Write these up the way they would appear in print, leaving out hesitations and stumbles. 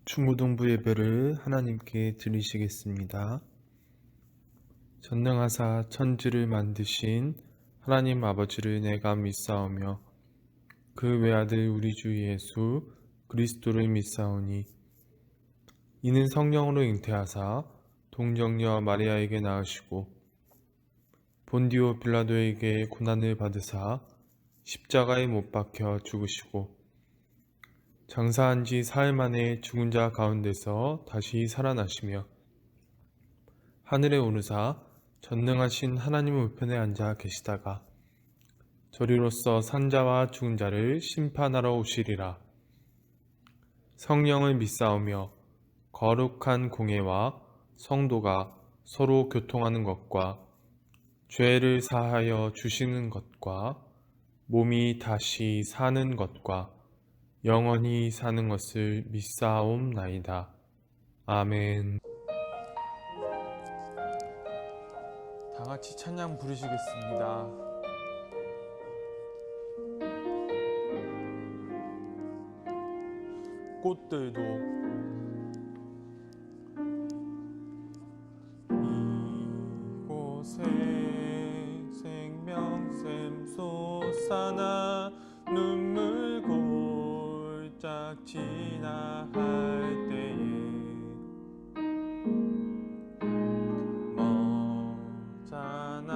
중고등부 예배를 하나님께 드리시겠습니다. 전능하사 천지를 만드신 하나님 아버지를 내가 믿사오며 그 외아들 우리 주 예수 그리스도를 믿사오니 이는 성령으로 잉태하사 동정녀 마리아에게 낳으시고 본디오 빌라도에게 고난을 받으사 십자가에 못 박혀 죽으시고 장사한 지 사흘 만에 죽은 자 가운데서 다시 살아나시며 하늘에 오르사 전능하신 하나님 우편에 앉아 계시다가 저리로서 산자와 죽은 자를 심판하러 오시리라. 성령을 믿사오며 거룩한 공예와 성도가 서로 교통하는 것과 죄를 사하여 주시는 것과 몸이 다시 사는 것과 영원히 사는 것을 믿사옵나이다. 아멘. 다 같이 찬양 부르시겠습니다. 꽃들도 이곳에 생명샘 솟아나 눈물 골짝 지나갈 때에 머자나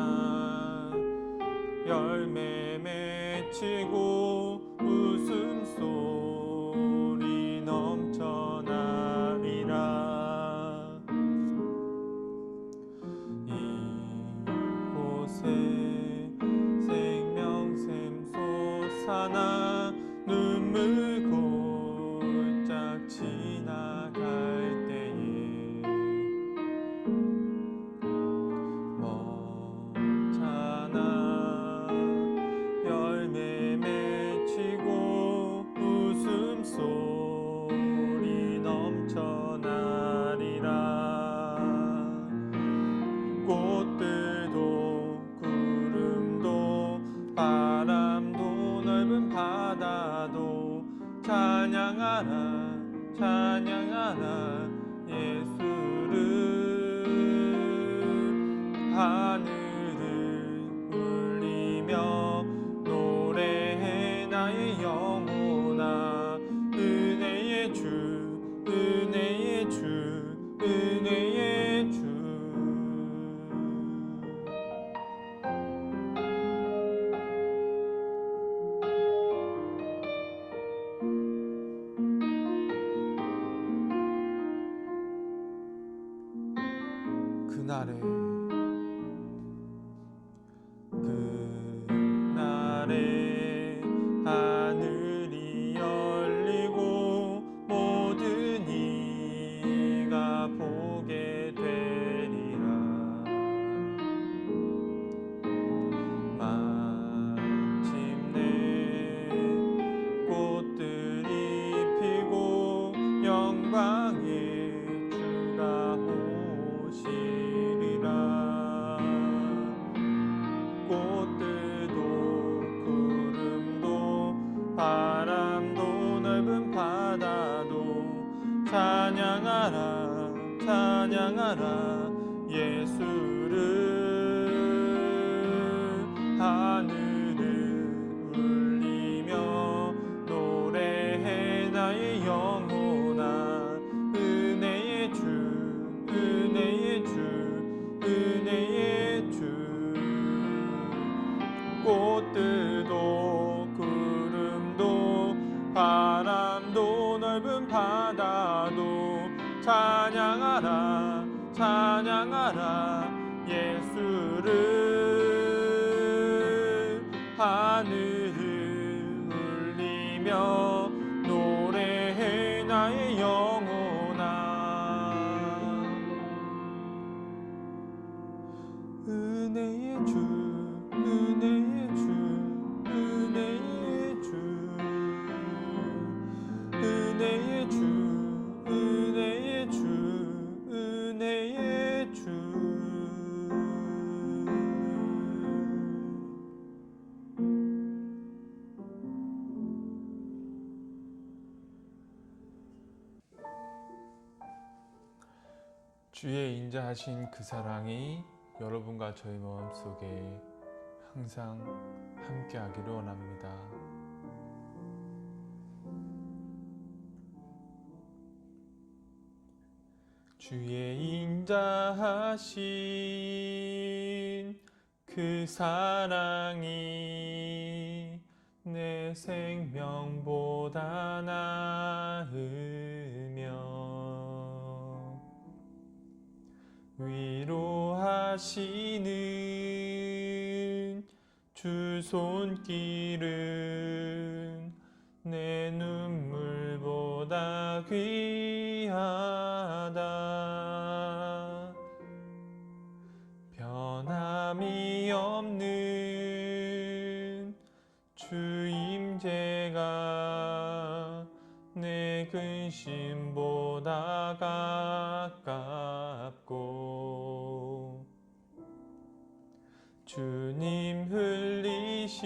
열매 맺히고 웃음소리 넘쳐나리라. 이곳에 생명샘 솟아나 눈물 골짝 지나갈 때에 머자나 열매 맺히고 웃음소리 넘쳐나리라. 꽃들도 구름도 바람도 넓은 바다도 찬양하라 찬양하라 예수를. 하늘을 울리며 노래해 나의 영혼아 은혜의 주 은혜의 주 은혜의 주. 그날에 하늘이 열리고 모든 이가 보게 되리라. 마침내 꽃들이 피고 영광의 주가 오시리라. 꽃들도 구름도 바람도 넓은 바다도 찬양하라 찬양하라 예수를. 하늘을 울리며 노래해 나의 영혼아 은혜의 주 은혜의 주 은혜의 주. 꽃들도 구름도 바람도 넓은 바다도 찬양하라 찬양하라 예수를. 하늘을 울리며 노래해 나의 영혼아 은혜의 주 은혜의 주 은혜의 주 은혜의 주 은혜의 주 은혜의 주. 주의 인자하신 그 사랑이 여러분과 저희 마음속에 항상 함께하기를 원합니다. 주의 인자하신 그 사랑이 내 생명보다 나으며 위로하시는 주 손길은 내 눈물보다 귀하다. 변함이 없는 주 임재가 내 근심보다 가깝고 주님 흘리신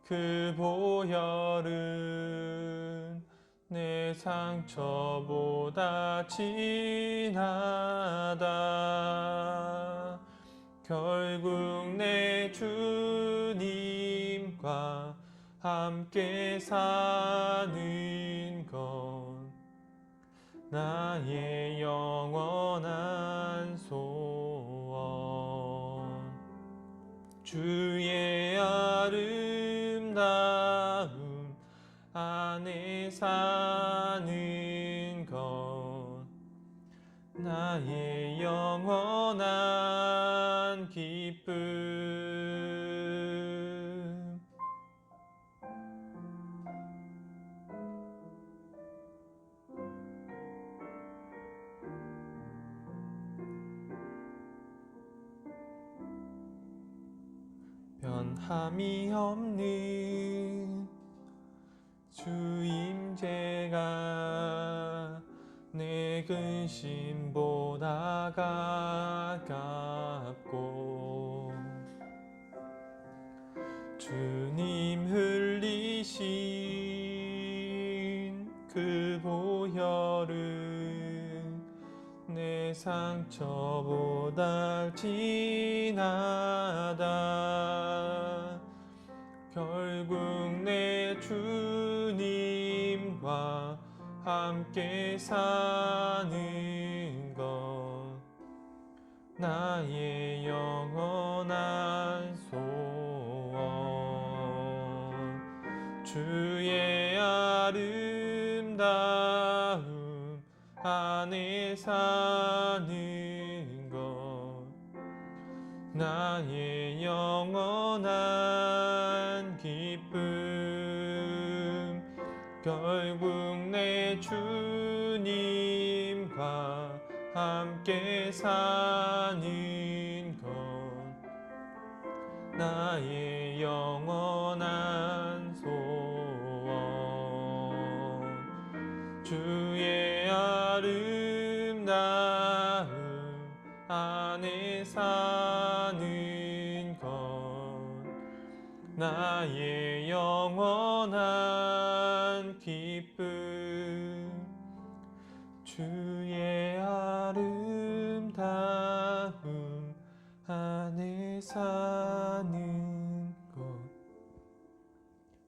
그 보혈은 내 상처보다 진하다. 결국 내 주님과 함께 사는 건 나의 영원한 소원. 주의 아름다움 안에 사는 것 나의 영원한 기쁨. 변함이 없는 주 임재가 내 근심보다 가깝고 주님 흘리신 그 보혈은 내 상처보다 진하다. 결국 내 주님과 함께 사는 것 나의 영원한 소원. 주의 아름다움 안에 사는 것 나의 영원한 기쁨. 결국 내 주님과 함께 사는 것 나의 영원한 소원. 주의 아름다움 안에 사는 것 나의 영원한 기쁨. 주의 아름다움 안에 사는 것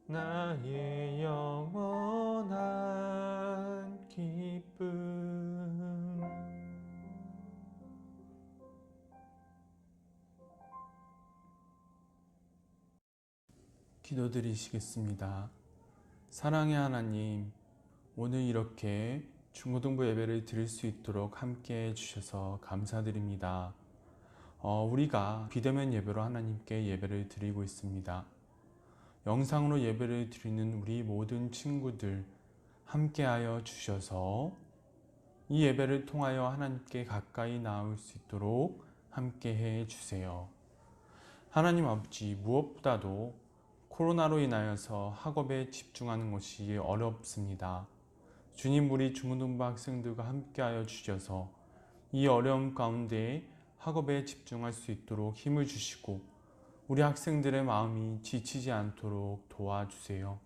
나의 영원한 기쁨. 기도드리시겠습니다. 사랑의 하나님, 오늘 이렇게 중고등부 예배를 드릴 수 있도록 함께 해주셔서 감사드립니다. 우리가 비대면 예배로 하나님께 예배를 드리고 있습니다. 영상으로 예배를 드리는 우리 모든 친구들 함께하여 주셔서 이 예배를 통하여 하나님께 가까이 나올 수 있도록 함께해 주세요. 하나님 아버지, 무엇보다도 코로나로 인하여서 학업에 집중하는 것이 어렵습니다. 주님, 우리 중고등부 학생들과 함께하여 주셔서 이 어려움 가운데 학업에 집중할 수 있도록 힘을 주시고 우리 학생들의 마음이 지치지 않도록 도와주세요.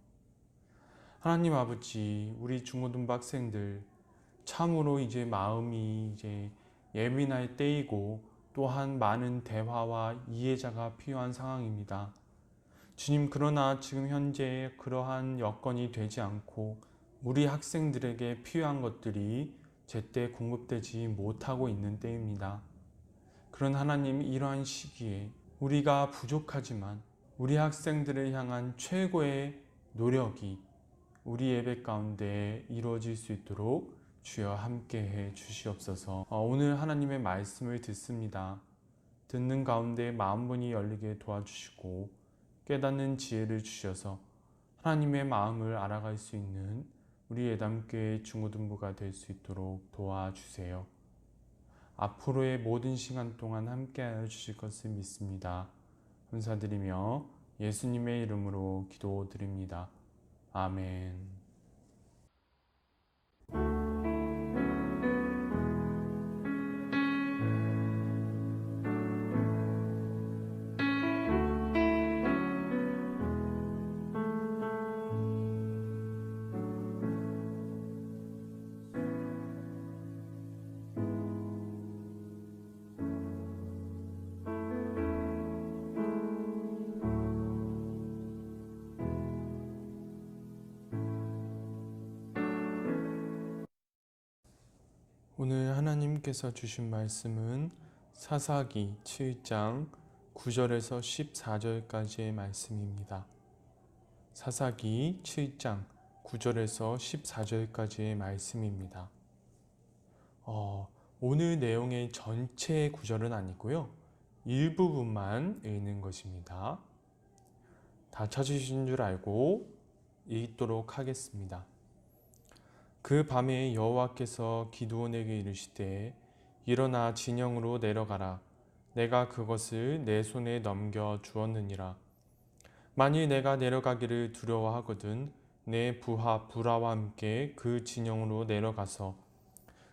하나님 아버지, 우리 중고등부 학생들 참으로 이제 마음이 이제 예민할 때이고 또한 많은 대화와 이해자가 필요한 상황입니다. 주님, 그러나 지금 현재 그러한 여건이 되지 않고 우리 학생들에게 필요한 것들이 제때 공급되지 못하고 있는 때입니다. 그런 하나님, 이러한 시기에 우리가 부족하지만 우리 학생들을 향한 최고의 노력이 우리 예배 가운데 이루어질 수 있도록 주여 함께해 주시옵소서. 오늘 하나님의 말씀을 듣습니다. 듣는 가운데 마음문이 열리게 도와주시고 깨닫는 지혜를 주셔서 하나님의 마음을 알아갈 수 있는 우리 예담교회 중고등부가 될 수 있도록 도와주세요. 앞으로의 모든 시간 동안 함께하여 주실 것을 믿습니다. 감사드리며 예수님의 이름으로 기도드립니다. 아멘. 오늘 하나님께서 주신 말씀은 사사기 7장 9절에서 14절까지의 말씀입니다. 사사기 7장 9절에서 14절까지의 말씀입니다. 오늘 내용의 전체 구절은 아니고요. 일부분만 읽는 것입니다. 다 찾으신 줄 알고 읽도록 하겠습니다. 그 밤에 여호와께서 기드온에게 이르시되 일어나 진영으로 내려가라. 내가 그것을 내 손에 넘겨 주었느니라. 만일 내가 내려가기를 두려워하거든 내 부하 부라와 함께 그 진영으로 내려가서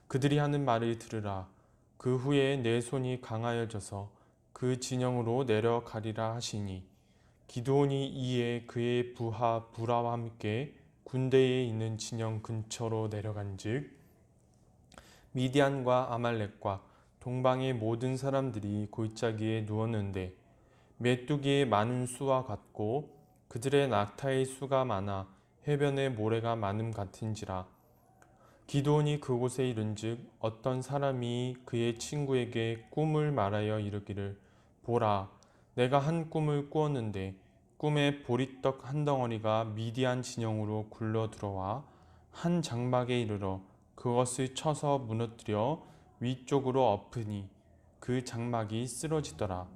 그들이 하는 말을 들으라. 그 후에 내 손이 강하여져서 그 진영으로 내려가리라 하시니 기드온이 이에 그의 부하 부라와 함께 군대에 있는 진영 근처로 내려간즉 미디안과 아말렉과 동방의 모든 사람들이 골짜기에 누웠는데 메뚜기의 많은 수와 같고 그들의 낙타의 수가 많아 해변의 모래가 많음 같은지라. 기드온이 그곳에 이른즉 어떤 사람이 그의 친구에게 꿈을 말하여 이르기를 보라, 내가 한 꿈을 꾸었는데 꿈에 보리떡 한 덩어리가 미디안 진영으로 굴러 들어와 한 장막에 이르러 그것을 쳐서 무너뜨려 위쪽으로 엎으니 그 장막이 쓰러지더라.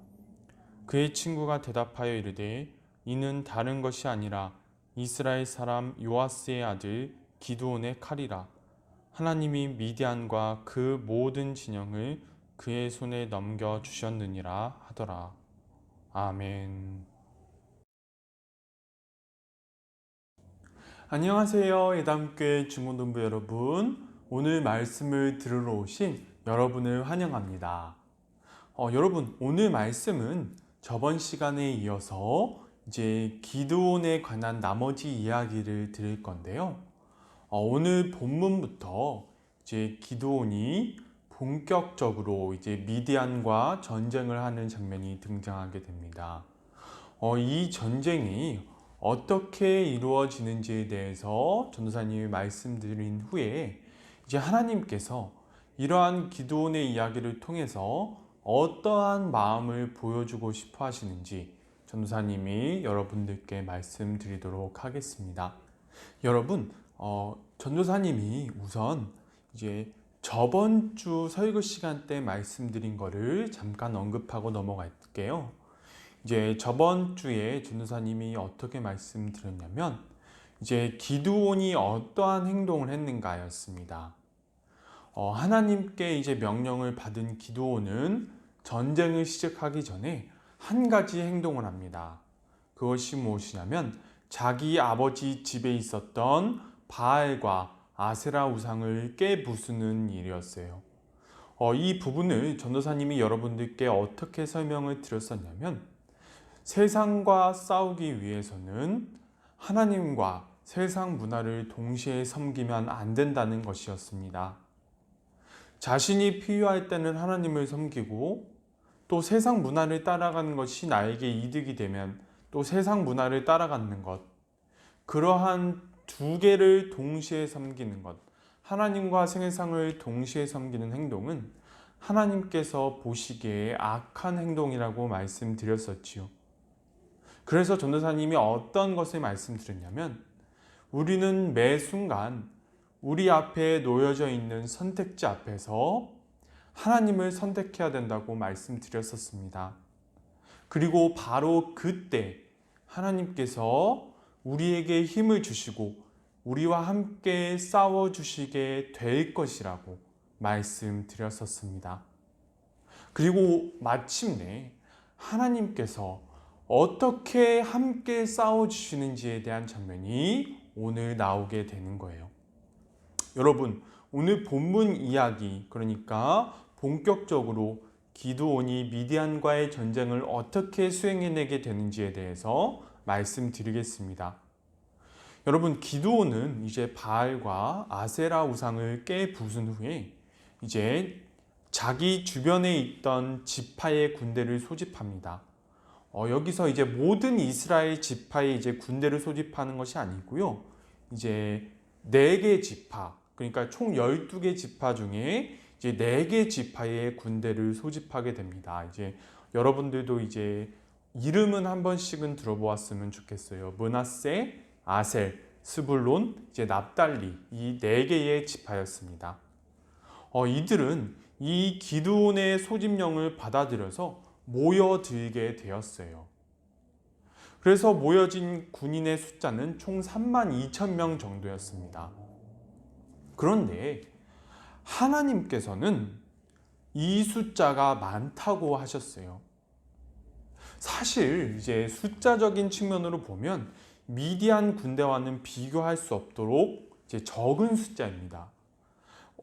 그의 친구가 대답하여 이르되 이는 다른 것이 아니라 이스라엘 사람 요아스의 아들 기드온의 칼이라. 하나님이 미디안과 그 모든 진영을 그의 손에 넘겨 주셨느니라 하더라. 아멘. 안녕하세요. 예담교회 중고등부 여러분. 오늘 말씀을 들으러 오신 여러분을 환영합니다. 여러분, 오늘 말씀은 저번 시간에 이어서 이제 기드온에 관한 나머지 이야기를 드릴 건데요. 오늘 본문부터 이제 기드온이 본격적으로 이제 미디안과 전쟁을 하는 장면이 등장하게 됩니다. 이 전쟁이 어떻게 이루어지는지에 대해서 전도사님이 말씀드린 후에 이제 하나님께서 이러한 기드온의 이야기를 통해서 어떠한 마음을 보여주고 싶어 하시는지 전도사님이 여러분들께 말씀드리도록 하겠습니다. 여러분, 전도사님이 우선 이제 저번 주 설교 시간 때 말씀드린 거를 잠깐 언급하고 넘어갈게요. 이제 저번 주에 전도사님이 어떻게 말씀드렸냐면 이제 기드온이 어떠한 행동을 했는가였습니다. 하나님께 이제 명령을 받은 기드온은 전쟁을 시작하기 전에 한 가지 행동을 합니다. 그것이 무엇이냐면 자기 아버지 집에 있었던 바알과 아세라 우상을 깨부수는 일이었어요. 이 부분을 전도사님이 여러분들께 어떻게 설명을 드렸었냐면 세상과 싸우기 위해서는 하나님과 세상 문화를 동시에 섬기면 안 된다는 것이었습니다. 자신이 필요할 때는 하나님을 섬기고 또 세상 문화를 따라가는 것이 나에게 이득이 되면 또 세상 문화를 따라가는 것, 그러한 두 개를 동시에 섬기는 것, 하나님과 세상을 동시에 섬기는 행동은 하나님께서 보시기에 악한 행동이라고 말씀드렸었지요. 그래서 전도사님이 어떤 것을 말씀드렸냐면, 우리는 매 순간 우리 앞에 놓여져 있는 선택지 앞에서 하나님을 선택해야 된다고 말씀드렸었습니다. 그리고 바로 그때 하나님께서 우리에게 힘을 주시고 우리와 함께 싸워주시게 될 것이라고 말씀드렸었습니다. 그리고 마침내 하나님께서 어떻게 함께 싸워주시는지에 대한 장면이 오늘 나오게 되는 거예요. 여러분, 오늘 본문 이야기, 그러니까 본격적으로 기드온이 미디안과의 전쟁을 어떻게 수행해내게 되는지에 대해서 말씀드리겠습니다. 여러분, 기드온은 이제 바알과 아세라 우상을 깨부순 후에 이제 자기 주변에 있던 지파의 군대를 소집합니다. 여기서 이제 모든 이스라엘 지파의 이제 군대를 소집하는 것이 아니고요. 이제 4개 지파, 그러니까 총 12개 지파 중에 이제 4개 지파의 군대를 소집하게 됩니다. 이제 여러분들도 이제 이름은 한 번씩은 들어보았으면 좋겠어요. 므낫세, 아셀, 스불론, 이제 납달리, 이 4개의 지파였습니다. 이들은 이 기드온의 소집령을 받아들여서 모여들게 되었어요. 그래서 모여진 군인의 숫자는 총 32,000명 정도였습니다. 그런데 하나님께서는 이 숫자가 많다고 하셨어요. 사실 이제 숫자적인 측면으로 보면 미디안 군대와는 비교할 수 없도록 이제 적은 숫자입니다.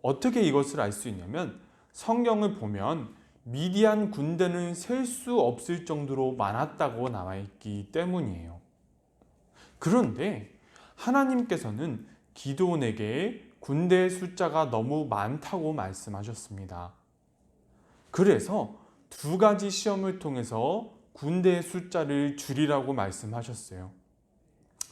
어떻게 이것을 알 수 있냐면 성경을 보면 미디안 군대는 셀 수 없을 정도로 많았다고 나와 있기 때문이에요. 그런데 하나님께서는 기드온에게 군대의 숫자가 너무 많다고 말씀하셨습니다. 그래서 2가지 시험을 통해서 군대의 숫자를 줄이라고 말씀하셨어요.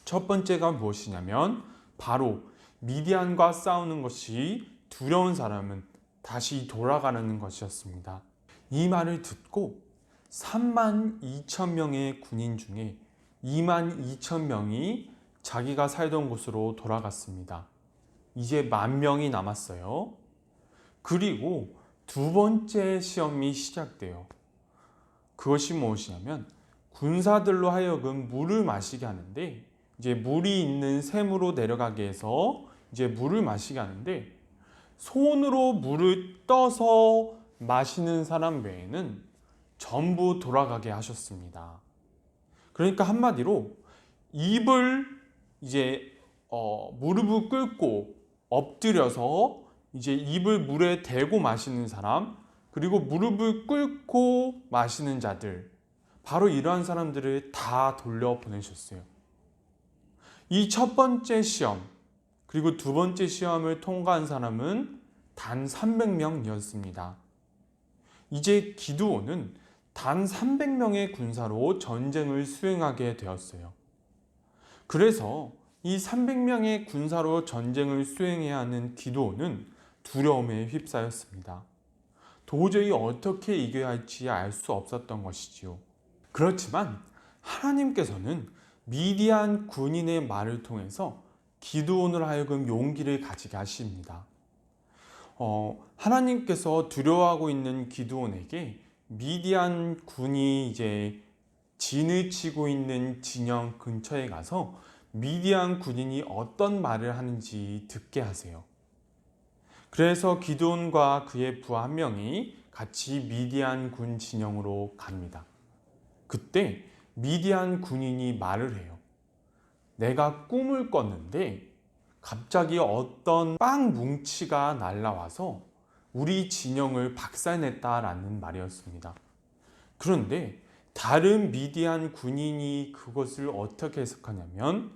첫 번째가 무엇이냐면 바로 미디안과 싸우는 것이 두려운 사람은 다시 돌아가라는 것이었습니다. 이 말을 듣고 32,000명의 군인 중에 22,000명이 자기가 살던 곳으로 돌아갔습니다. 이제 10,000명이 남았어요. 그리고 2번째 시험이 시작돼요. 그것이 무엇이냐면 군사들로 하여금 물을 마시게 하는데, 이제 물이 있는 샘으로 내려가게 해서 이제 물을 마시게 하는데, 손으로 물을 떠서 마시는 사람 외에는 전부 돌아가게 하셨습니다. 그러니까 한마디로 입을 이제 무릎을 꿇고 엎드려서 이제 입을 물에 대고 마시는 사람, 그리고 무릎을 꿇고 마시는 자들, 바로 이러한 사람들을 다 돌려보내셨어요. 이 첫 번째 시험, 그리고 2번째 시험을 통과한 사람은 단 300명이었습니다. 이제 기드온은 단 300명의 군사로 전쟁을 수행하게 되었어요. 그래서 이 300명의 군사로 전쟁을 수행해야 하는 기드온은 두려움에 휩싸였습니다. 도저히 어떻게 이겨야 할지 알 수 없었던 것이지요. 그렇지만 하나님께서는 미디안 군인의 말을 통해서 기드온으로 하여금 용기를 가지게 하십니다. 하나님께서 두려워하고 있는 기드온에게 미디안 군이 이제 진을 치고 있는 진영 근처에 가서 미디안 군인이 어떤 말을 하는지 듣게 하세요. 그래서 기드온과 그의 부하 1명이 같이 미디안 군 진영으로 갑니다. 그때 미디안 군인이 말을 해요. 내가 꿈을 꿨는데 갑자기 어떤 빵 뭉치가 날아와서 우리 진영을 박살냈다라는 말이었습니다. 그런데 다른 미디안 군인이 그것을 어떻게 해석하냐면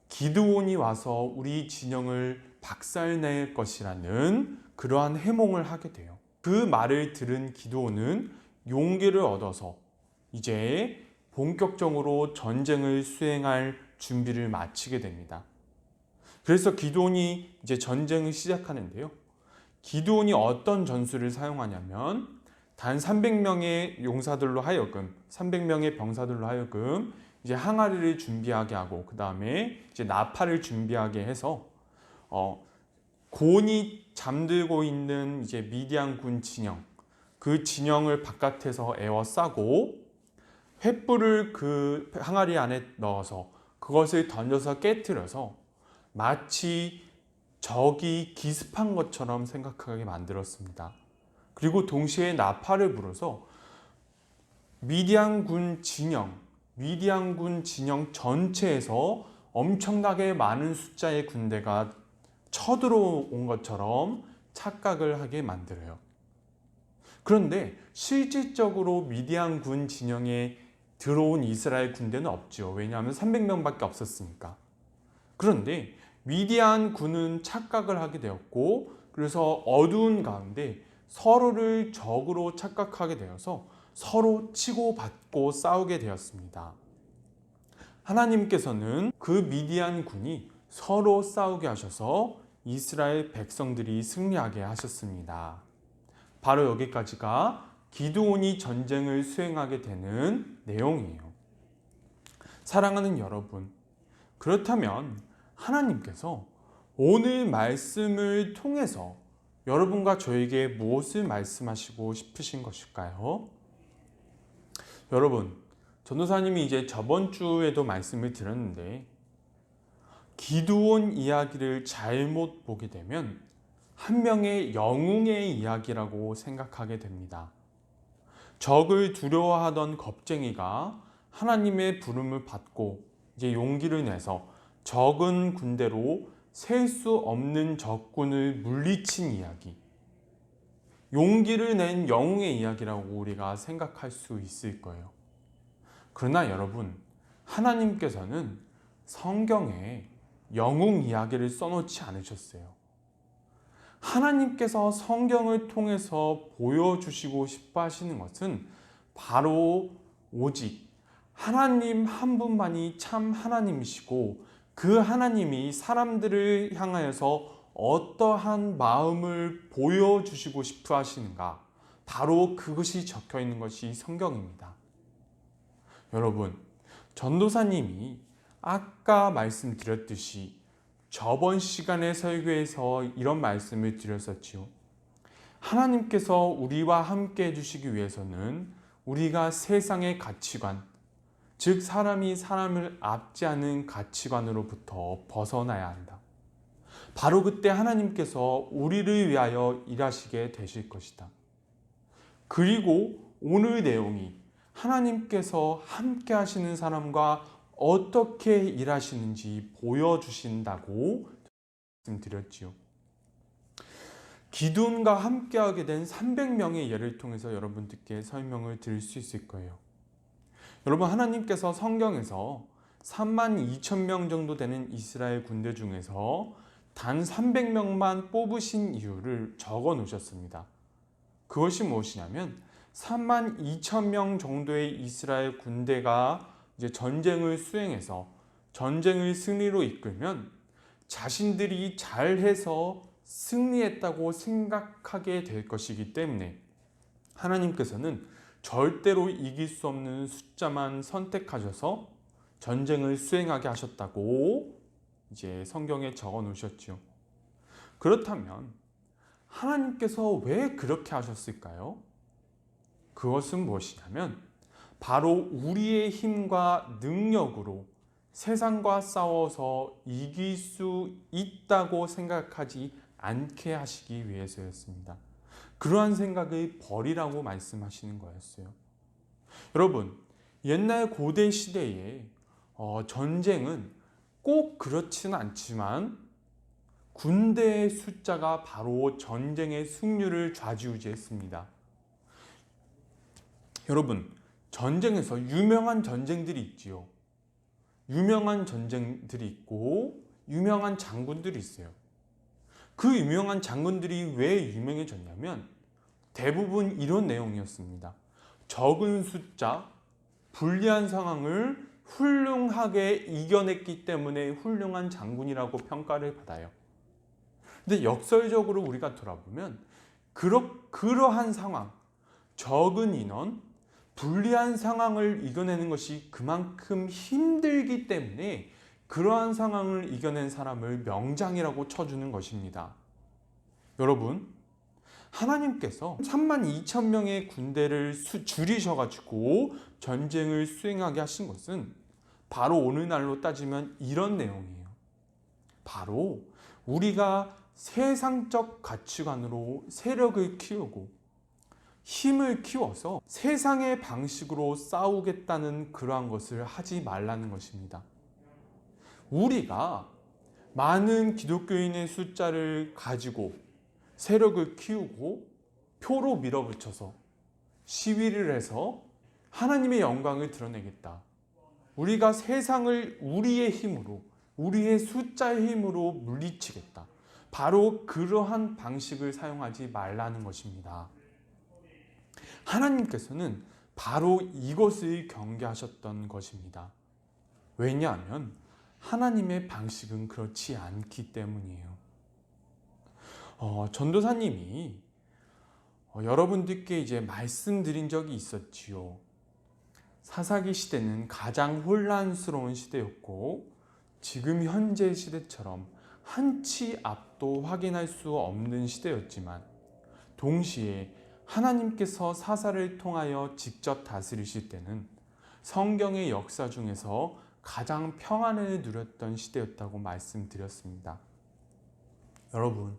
기드온이 와서 우리 진영을 박살낼 것이라는 그러한 해몽을 하게 돼요. 그 말을 들은 기드온은 용기를 얻어서 이제 본격적으로 전쟁을 수행할 준비를 마치게 됩니다. 그래서 기드온이 이제 전쟁을 시작하는데요. 기드온이 어떤 전술을 사용하냐면 단 300명의 용사들로 하여금 300명의 병사들로 하여금 이제 항아리를 준비하게 하고 그 다음에 이제 나팔을 준비하게 해서 곤이 잠들고 있는 이제 미디안 군 진영 그 진영을 바깥에서 에워싸고 횃불을 그 항아리 안에 넣어서 그것을 던져서 깨트려서 마치 적이 기습한 것처럼 생각하게 만들었습니다. 그리고 동시에 나팔을 불어서 미디안 군 진영 전체에서 엄청나게 많은 숫자의 군대가 쳐들어온 것처럼 착각을 하게 만들어요. 그런데 실질적으로 미디안 군 진영에 들어온 이스라엘 군대는 없죠. 왜냐하면 300명밖에 없었으니까. 그런데 미디안 군은 착각을 하게 되었고 그래서 어두운 가운데 서로를 적으로 착각하게 되어서 서로 치고받고 싸우게 되었습니다. 하나님께서는 그 미디안 군이 서로 싸우게 하셔서 이스라엘 백성들이 승리하게 하셨습니다. 바로 여기까지가 기드온이 전쟁을 수행하게 되는 내용이에요. 사랑하는 여러분, 그렇다면 하나님께서 오늘 말씀을 통해서 여러분과 저에게 무엇을 말씀하시고 싶으신 것일까요? 여러분, 전도사님이 이제 저번 주에도 말씀을 드렸는데 기드온 이야기를 잘못 보게 되면 한 명의 영웅의 이야기라고 생각하게 됩니다. 적을 두려워하던 겁쟁이가 하나님의 부름을 받고 이제 용기를 내서 적은 군대로 셀 수 없는 적군을 물리친 이야기. 용기를 낸 영웅의 이야기라고 우리가 생각할 수 있을 거예요. 그러나 여러분, 하나님께서는 성경에 영웅 이야기를 써놓지 않으셨어요. 하나님께서 성경을 통해서 보여주시고 싶어 하시는 것은 바로 오직 하나님 한 분만이 참 하나님이시고 그 하나님이 사람들을 향하여서 어떠한 마음을 보여주시고 싶어 하시는가, 바로 그것이 적혀 있는 것이 성경입니다. 여러분, 전도사님이 아까 말씀드렸듯이 저번 시간의 설교에서 이런 말씀을 드렸었지요. 하나님께서 우리와 함께 해주시기 위해서는 우리가 세상의 가치관, 즉 사람이 사람을 압제하는 가치관으로부터 벗어나야 한다. 바로 그때 하나님께서 우리를 위하여 일하시게 되실 것이다. 그리고 오늘 내용이 하나님께서 함께 하시는 사람과 어떻게 일하시는지 보여주신다고 말씀드렸지요. 기드온과 함께하게 된 300명의 예를 통해서 여러분들께 설명을 드릴 수 있을 거예요. 여러분, 하나님께서 성경에서 32,000명 정도 되는 이스라엘 군대 중에서 단 300명만 뽑으신 이유를 적어 놓으셨습니다. 그것이 무엇이냐면 32,000명 정도의 이스라엘 군대가 이제 전쟁을 수행해서 전쟁을 승리로 이끌면 자신들이 잘해서 승리했다고 생각하게 될 것이기 때문에 하나님께서는 절대로 이길 수 없는 숫자만 선택하셔서 전쟁을 수행하게 하셨다고 이제 성경에 적어 놓으셨죠. 그렇다면 하나님께서 왜 그렇게 하셨을까요? 그것은 무엇이냐면 바로 우리의 힘과 능력으로 세상과 싸워서 이길 수 있다고 생각하지 않게 하시기 위해서였습니다. 그러한 생각을 버리라고 말씀하시는 거였어요. 여러분, 옛날 고대 시대에 전쟁은 꼭 그렇지는 않지만 군대의 숫자가 바로 전쟁의 승률을 좌지우지했습니다. 여러분, 전쟁에서 유명한 전쟁들이 있지요. 유명한 전쟁들이 있고 유명한 장군들이 있어요. 그 유명한 장군들이 왜 유명해졌냐면 대부분 이런 내용이었습니다. 적은 숫자, 불리한 상황을 훌륭하게 이겨냈기 때문에 훌륭한 장군이라고 평가를 받아요. 근데 역설적으로 우리가 돌아보면 그러한 상황, 적은 인원, 불리한 상황을 이겨내는 것이 그만큼 힘들기 때문에 그러한 상황을 이겨낸 사람을 명장이라고 쳐주는 것입니다. 여러분, 하나님께서 32,000명의 군대를 줄이셔가지고 전쟁을 수행하게 하신 것은 바로 오늘날로 따지면 이런 내용이에요. 바로 우리가 세상적 가치관으로 세력을 키우고 힘을 키워서 세상의 방식으로 싸우겠다는 그러한 것을 하지 말라는 것입니다. 우리가 많은 기독교인의 숫자를 가지고 세력을 키우고 표로 밀어붙여서 시위를 해서 하나님의 영광을 드러내겠다. 우리가 세상을 우리의 힘으로, 우리의 숫자의 힘으로 물리치겠다. 바로 그러한 방식을 사용하지 말라는 것입니다. 하나님께서는 바로 이것을 경계하셨던 것입니다. 왜냐하면 하나님의 방식은 그렇지 않기 때문이에요. 전도사님이 여러분들께 이제 말씀드린 적이 있었지요. 사사기 시대는 가장 혼란스러운 시대였고 지금 현재 시대처럼 한치 앞도 확인할 수 없는 시대였지만 동시에 하나님께서 사사를 통하여 직접 다스리실 때는 성경의 역사 중에서 가장 평안을 누렸던 시대였다고 말씀드렸습니다. 여러분,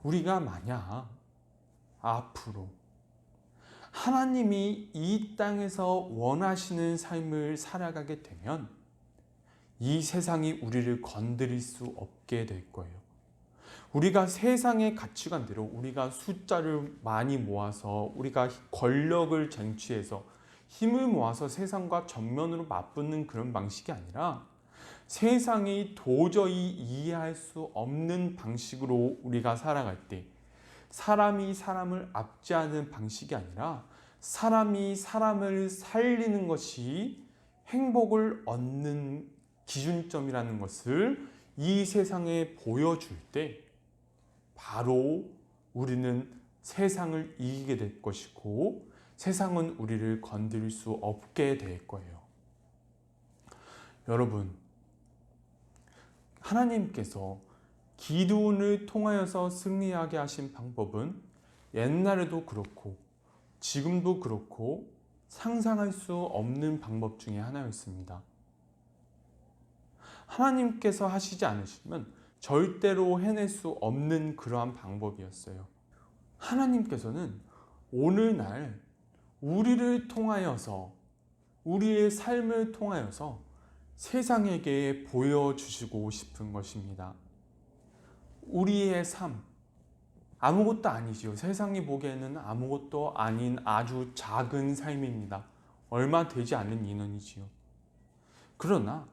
우리가 만약 앞으로 하나님이 이 땅에서 원하시는 삶을 살아가게 되면 이 세상이 우리를 건드릴 수 없게 될 거예요. 우리가 세상의 가치관대로 우리가 숫자를 많이 모아서 우리가 권력을 쟁취해서 힘을 모아서 세상과 정면으로 맞붙는 그런 방식이 아니라 세상이 도저히 이해할 수 없는 방식으로 우리가 살아갈 때 사람이 사람을 압제하는 방식이 아니라 사람이 사람을 살리는 것이 행복을 얻는 기준점이라는 것을 이 세상에 보여줄 때 바로 우리는 세상을 이기게 될 것이고 세상은 우리를 건드릴 수 없게 될 거예요. 여러분, 하나님께서 기드온을 통하여서 승리하게 하신 방법은 옛날에도 그렇고 지금도 그렇고 상상할 수 없는 방법 중에 하나였습니다. 하나님께서 하시지 않으시면 절대로 해낼 수 없는 그러한 방법이었어요. 하나님께서는 오늘날 우리를 통하여서 우리의 삶을 통하여서 세상에게 보여주시고 싶은 것입니다. 우리의 삶, 아무것도 아니지요. 세상이 보기에는 아무것도 아닌 아주 작은 삶입니다. 얼마 되지 않는 인원이지요. 그러나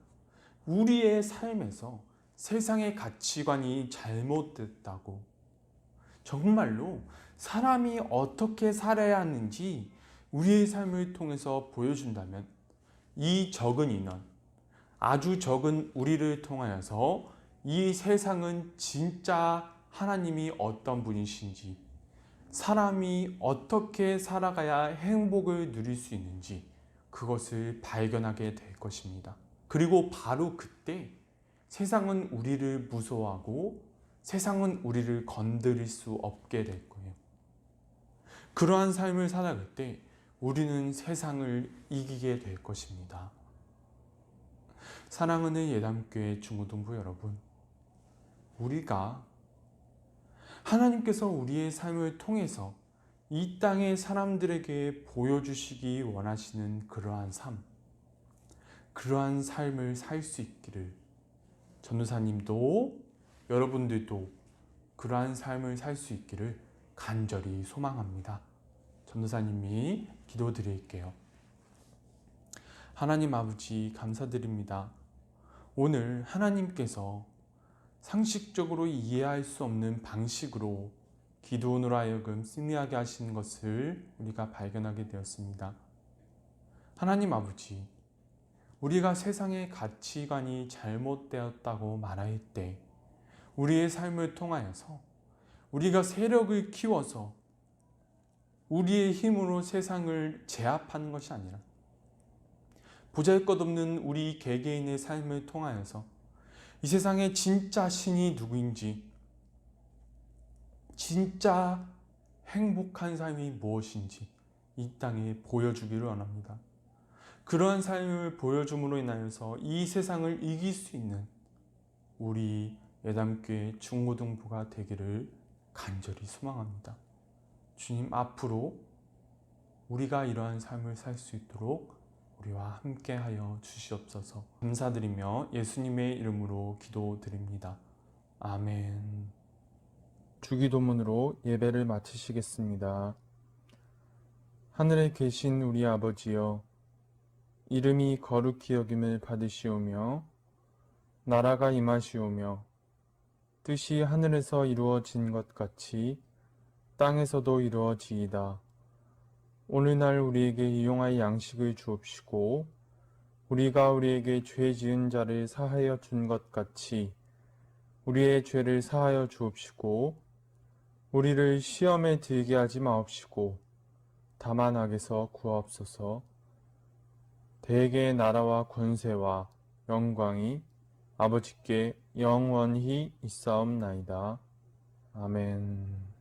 우리의 삶에서 세상의 가치관이 잘못됐다고 정말로 사람이 어떻게 살아야 하는지 우리의 삶을 통해서 보여준다면 이 적은 인원, 아주 적은 우리를 통하여서 이 세상은 진짜 하나님이 어떤 분이신지, 사람이 어떻게 살아가야 행복을 누릴 수 있는지 그것을 발견하게 될 것입니다. 그리고 바로 그때 세상은 우리를 무서워하고 세상은 우리를 건드릴 수 없게 될 거예요. 그러한 삶을 살아갈 때 우리는 세상을 이기게 될 것입니다. 사랑하는 예담교회 중고등부 여러분, 우리가 하나님께서 우리의 삶을 통해서 이 땅의 사람들에게 보여주시기 원하시는 그러한 삶, 그러한 삶을 살 수 있기를 전도사님도 여러분들도 그러한 삶을 살 수 있기를 간절히 소망합니다. 전도사님이 기도드릴게요. 하나님 아버지 감사드립니다. 오늘 하나님께서 상식적으로 이해할 수 없는 방식으로 기드온으로 하여금 승리하게 하시는 것을 우리가 발견하게 되었습니다. 하나님 아버지, 우리가 세상의 가치관이 잘못되었다고 말할 때 우리의 삶을 통하여서 우리가 세력을 키워서 우리의 힘으로 세상을 제압하는 것이 아니라 보잘것없는 우리 개개인의 삶을 통하여서 이 세상에 진짜 신이 누구인지, 진짜 행복한 삶이 무엇인지 이 땅에 보여주기를 원합니다. 그러한 삶을 보여줌으로 인하여서 이 세상을 이길 수 있는 우리 예담교회 중고등부가 되기를 간절히 소망합니다. 주님, 앞으로 우리가 이러한 삶을 살 수 있도록 우리와 함께하여 주시옵소서. 감사드리며 예수님의 이름으로 기도드립니다. 아멘. 주기도문으로 예배를 마치시겠습니다. 하늘에 계신 우리 아버지여, 이름이 거룩히 여김을 받으시오며 나라가 임하시오며 뜻이 하늘에서 이루어진 것 같이 땅에서도 이루어지이다. 오늘날 우리에게 일용할 양식을 주옵시고 우리가 우리에게 죄 지은 자를 사하여 준 것 같이 우리의 죄를 사하여 주옵시고 우리를 시험에 들게 하지 마옵시고 다만 악에서 구하옵소서. 대개의 나라와 권세와 영광이 아버지께 영원히 있사옵나이다. 아멘.